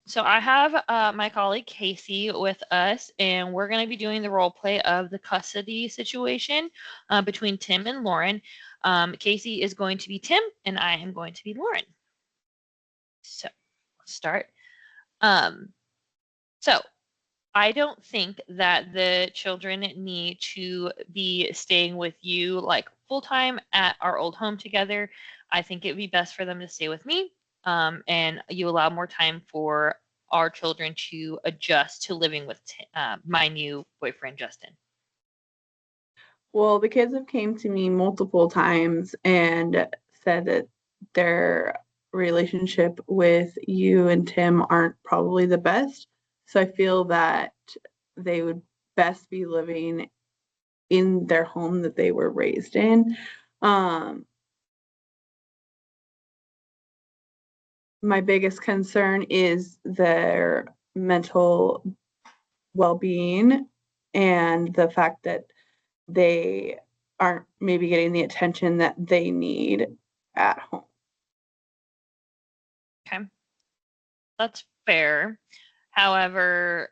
So I have my colleague Casey with us, and we're going to be doing the role play of the custody situation between Tim and Lauren. Casey is going to be Tim, and I am going to be Lauren. So let's start. Um, so I don't think that the children need to be staying with you like full time at our old home together. I think it'd be best for them to stay with me, and you allow more time for our children to adjust to living with my new boyfriend, Justin. Well, the kids have came to me multiple times and said that their relationship with you and Tim aren't probably the best. So I feel that they would best be living in their home that they were raised in. Um, my biggest concern is their mental well-being and the fact that they aren't maybe getting the attention that they need at home. Okay, that's fair. However,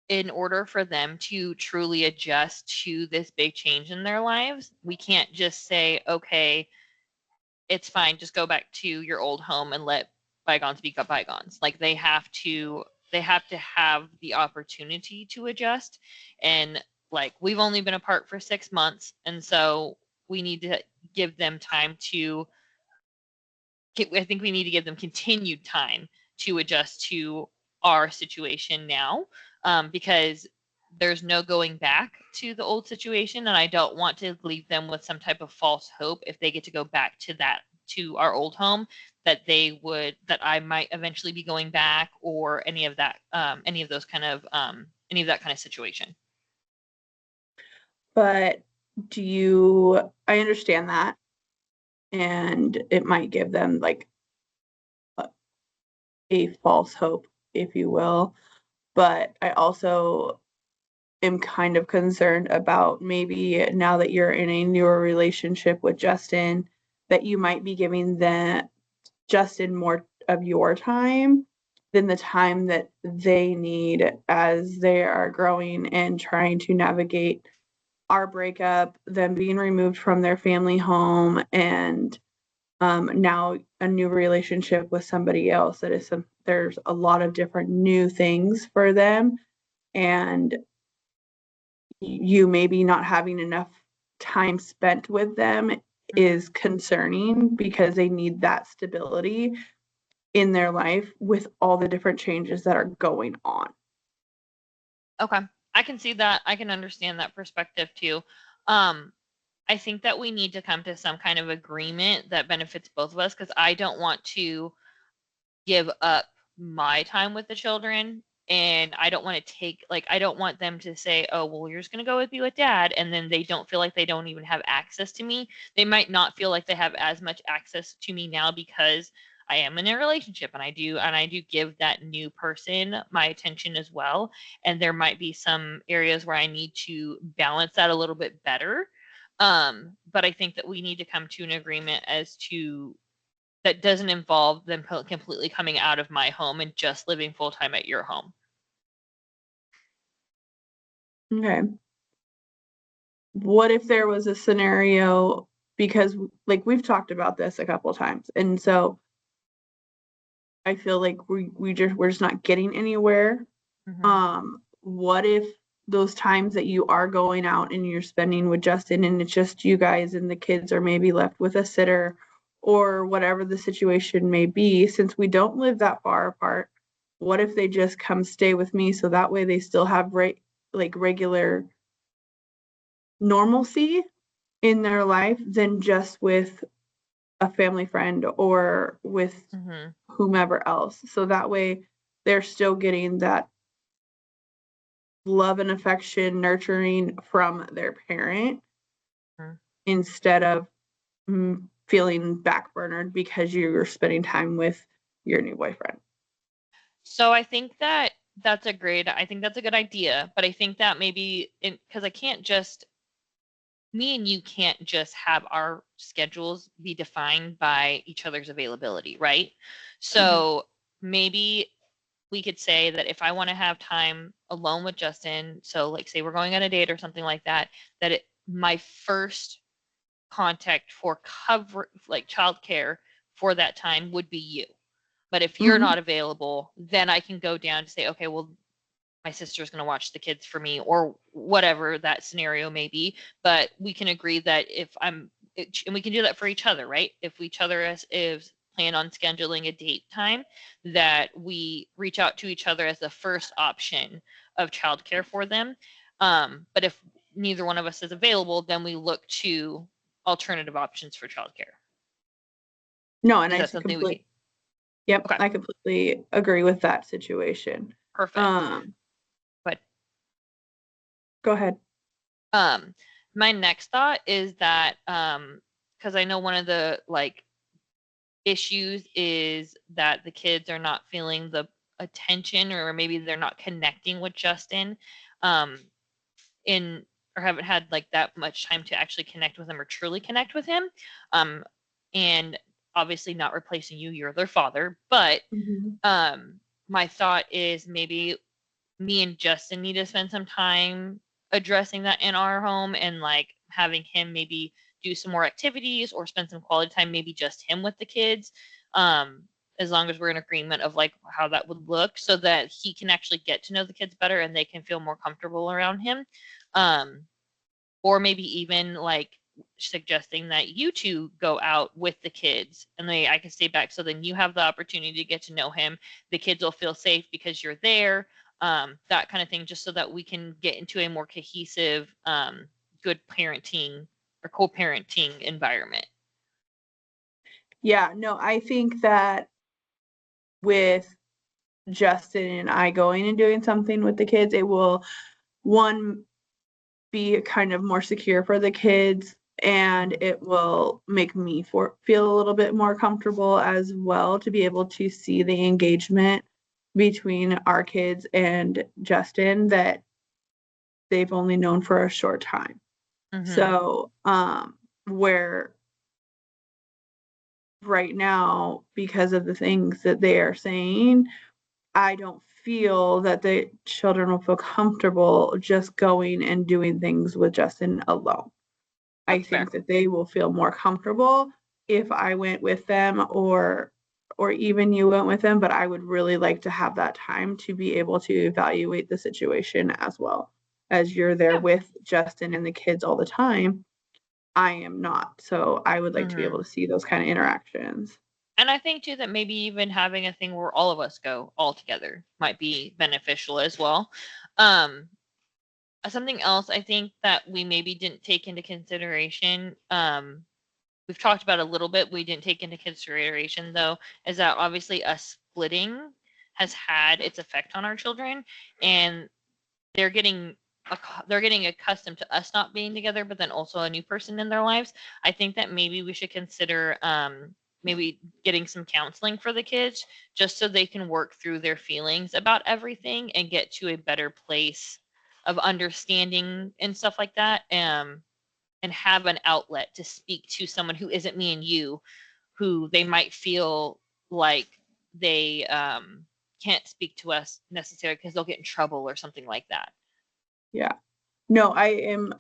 in order for them to truly adjust to this big change in their lives, we can't just say, okay, it's fine, just go back to your old home and let bygones be bygones. Like they have to have the opportunity to adjust. And like we've only been apart for 6 months, and so we need to give them time to I think we need to give them continued time to adjust to our situation now, because there's no going back to the old situation, and I don't want to leave them with some type of false hope if they get to go back to our old home that I might eventually be going back or any of that any of that kind of situation. But I understand that, and it might give them like a false hope, if you will. But I also am kind of concerned about maybe now that you're in a newer relationship with Justin, that you might be giving Justin more of your time than the time that they need as they are growing and trying to navigate our breakup, them being removed from their family home, and now a new relationship with somebody else. There's a lot of different new things for them, and you maybe not having enough time spent with them is concerning because they need that stability in their life with all the different changes that are going on. Okay. I can see that. I can understand that perspective too. Um, I think that we need to come to some kind of agreement that benefits both of us because I don't want to give up my time with the children, and I don't want to take like I don't want them to say, "Oh, well, you're just going to go be with dad," and then they don't feel like they don't even have access to me. They might not feel like they have as much access to me now because I am in a relationship and I do give that new person my attention as well, and there might be some areas where I need to balance that a little bit better. But I think that we need to come to an agreement as to that doesn't involve them completely coming out of my home and just living full time at your home. Okay. What if there was a scenario, because like we've talked about this a couple times, and so I feel like we're just not getting anywhere. Mm-hmm. What if those times that you are going out and you're spending with Justin and it's just you guys and the kids are maybe left with a sitter or whatever the situation may be, since we don't live that far apart, what if they just come stay with me so that way they still have like regular normalcy in their life than just with a family friend or with Mm-hmm. whomever else. So that way they're still getting that love and affection, nurturing from their parent Mm-hmm. instead of feeling backburnered because you're spending time with your new boyfriend. So I think that I think that's a good idea, but I think that maybe because I can't just me and you can't just have our schedules be defined by each other's availability, right? So maybe we could say that if I want to have time alone with Justin, so like say we're going on a date or something like that, my first contact for like childcare for that time would be you. But if you're Mhm. not available, then I can go down to say, okay, well, my sister's going to watch the kids for me or whatever that scenario may be. But we can agree that and we can do that for each other, right? If each other is plan on scheduling a date time, that we reach out to each other as the first option of childcare for them. But if neither one of us is available, then we look to alternative options for childcare. No, and Is I that something we completely, can? yep, Okay, I completely agree with that situation. perfect. Um, But Go ahead. my next thought is that because I know one of the like issues is that the kids are not feeling the attention or maybe they're not connecting with Justin um in or haven't had like that much time to actually connect with him or truly connect with him. Um and obviously not replacing you, you're their father, but Mhm. my thought is maybe me and Justin need to spend some time addressing that in our home and like having him maybe do some more activities or spend some quality time, maybe just him with the kids. Um, as long as we're in agreement of like how that would look so that he can actually get to know the kids better and they can feel more comfortable around him. Um, or maybe even like suggesting that you two go out with the kids and I can stay back so then you have the opportunity to get to know him. The kids will feel safe because you're there, that kind of thing, just so that we can get into a more cohesive, good parenting or co-parenting environment. Yeah, no, I think that with Justin and I going and doing something with the kids, it will, one, be kind of more secure for the kids, and it will make me feel a little bit more comfortable as well to be able to see the engagement between our kids and Justin that they've only known for a short time. Mm-hmm. So, where right now, because of the things that they are saying, I don't feel that the children will feel comfortable just going and doing things with Justin alone. I That's fair. think that they will feel more comfortable if I went with them, or even you went with them, but I would really like to have that time to be able to evaluate the situation as well. As you're there Yeah. with Justin and the kids all the time, I am not. So I would like to be able Mm-hmm. to see those kind of interactions. And I think too that maybe even having a thing where all of us go all together might be beneficial as well. Um, Something else I think that we maybe didn't take into consideration, we've talked about a little bit, we didn't take into consideration though, is that obviously us splitting has had its effect on our children, and they're getting they're getting accustomed to us not being together, but then also a new person in their lives. I think that maybe we should consider maybe getting some counseling for the kids just so they can work through their feelings about everything and get to a better place of understanding and stuff like that. And have an outlet to speak to someone who isn't me and you, who they might feel like they can't speak to us necessarily because they'll get in trouble or something like that. Yeah. No, I am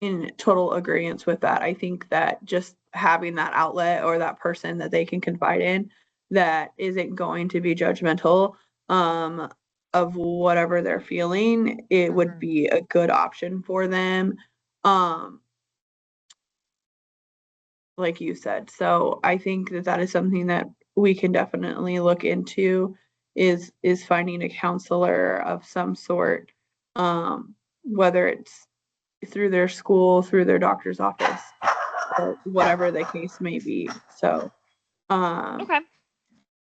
in total agreement with that. I think that just having that outlet or that person that they can confide in that isn't going to be judgmental um, of whatever they're feeling, it would Mm-hmm. be a good option for them. Um, like you said. So I think that that is something that we can definitely look into is finding a counselor of some sort, whether it's through their school, through their doctor's office, or whatever the case may be. So, um, Okay.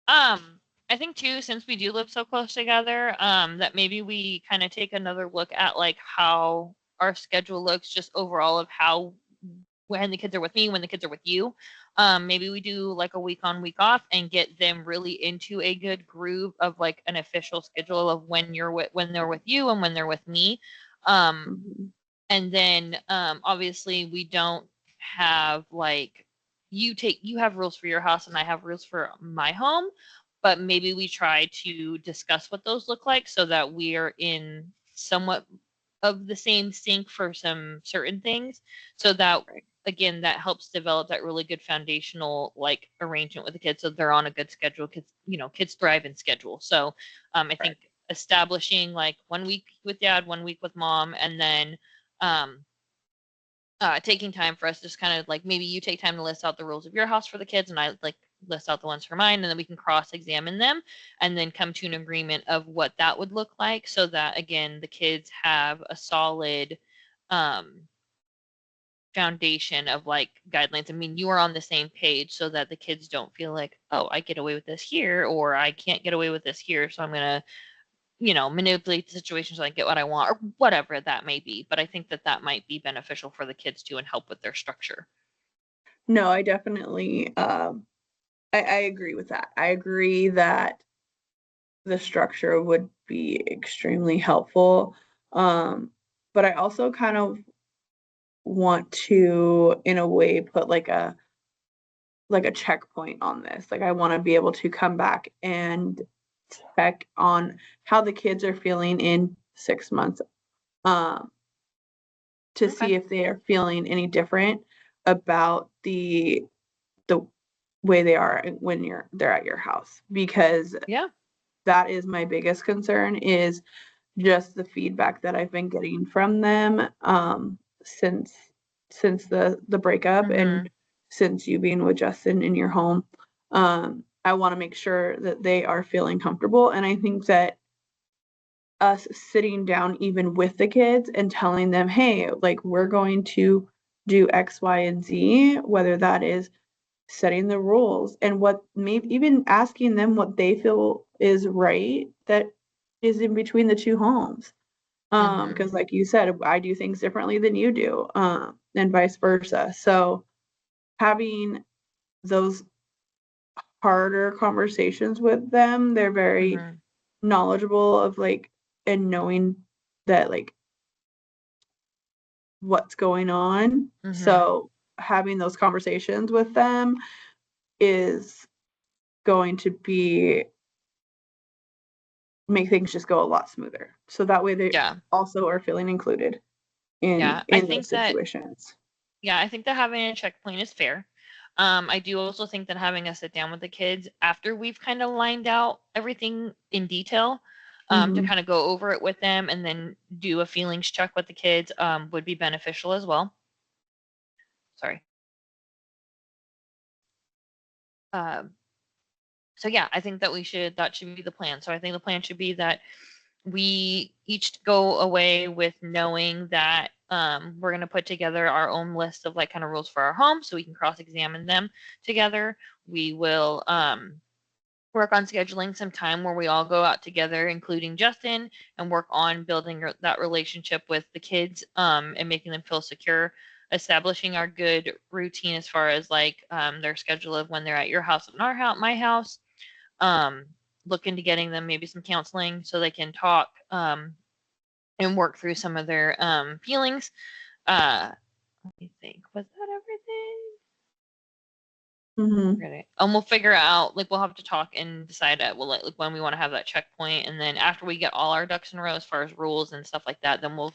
Um, I think too, since we do live so close together, that maybe we kind of take another look at like how our schedule looks just overall of how when the kids are with me, when the kids are with you. Maybe we do like a week on, week off and get them really into a good groove of like an official schedule of when they're with you and when they're with me. Um, mhm. And then obviously we don't have like you have rules for your house and I have rules for my home, but maybe we try to discuss what those look like so that we're in somewhat of the same sync for some certain things, so that Right. again that helps develop that really good foundational like arrangement with the kids so they're on a good schedule. Kids thrive in schedule. So I Right. think establishing like 1 week with dad, 1 week with mom, and then um, taking time for us, just kind of like maybe you take time to list out the rules of your house for the kids, and I like list out the ones for mine, and then we can cross-examine them, and then come to an agreement of what that would look like, so that again the kids have a solid um, foundation of like guidelines. I mean, you are on the same page, so that the kids don't feel like, oh, I get away with this here, or I can't get away with this here, so I'm gonna manipulate the situation so I get what I want or whatever that may be. But I think that that might be beneficial for the kids too and help with their structure. No, I definitely, I agree with that. I agree that the structure would be extremely helpful. Um, but I also kind of want to, in a way, put like a checkpoint on this. Like I want to be able to come back and check on how the kids are feeling in 6 months, um, to Okay. see if they are feeling any different about the way they are when they're at your house, because Yeah. that is my biggest concern, is just the feedback that I've been getting from them, since the breakup, and Mm-hmm. since you being with Justin in your home. I want to make sure that they are feeling comfortable, and I think that us sitting down even with the kids and telling them, hey, like we're going to do X, Y, and Z, whether that is setting the rules and what, maybe even asking them what they feel is right, that is in between the two homes. Mm-hmm. Because like you said, I do things differently than you do, and vice versa. So having those harder conversations with them, they're very Mm-hmm. knowledgeable of like, and knowing that like what's going on. Mm-hmm. So having those conversations with them is going to be make things just go a lot smoother. So that way they Yeah. also are feeling included in Yeah. I in those think that situations. having a checkpoint is fair. I do also think that having us sit down with the kids after we've kind of lined out everything in detail, to Mhm. kind of go over it with them and then do a feelings check with the kids, would be beneficial as well. Sorry. Um, so yeah, I think that that should be the plan. So I think the plan should be that we each go away with knowing that we're going to put together our own list of like kind of rules for our home so we can cross-examine them together. We will work on scheduling some time where we all go out together, including Justin, and work on building that relationship with the kids, and making them feel secure, establishing our good routine as far as like their schedule of when they're at your house and our house, my house. Um, look into getting them maybe some counseling so they can talk, and work through some of their feelings. Let me think. Was that everything? Mhm. And we'll figure out, like, we'll have to talk and decide like when we want to have that checkpoint, and then after we get all our ducks in a row as far as rules and stuff like that, then we'll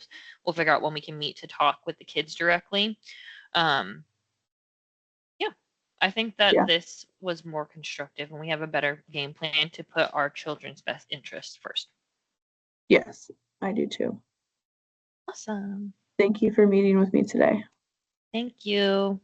figure out when we can meet to talk with the kids directly. Um, yeah, I think that Yeah. this was more constructive, and we have a better game plan to put our children's best interests first. Yes, I do too. Awesome. Thank you for meeting with me today. Thank you.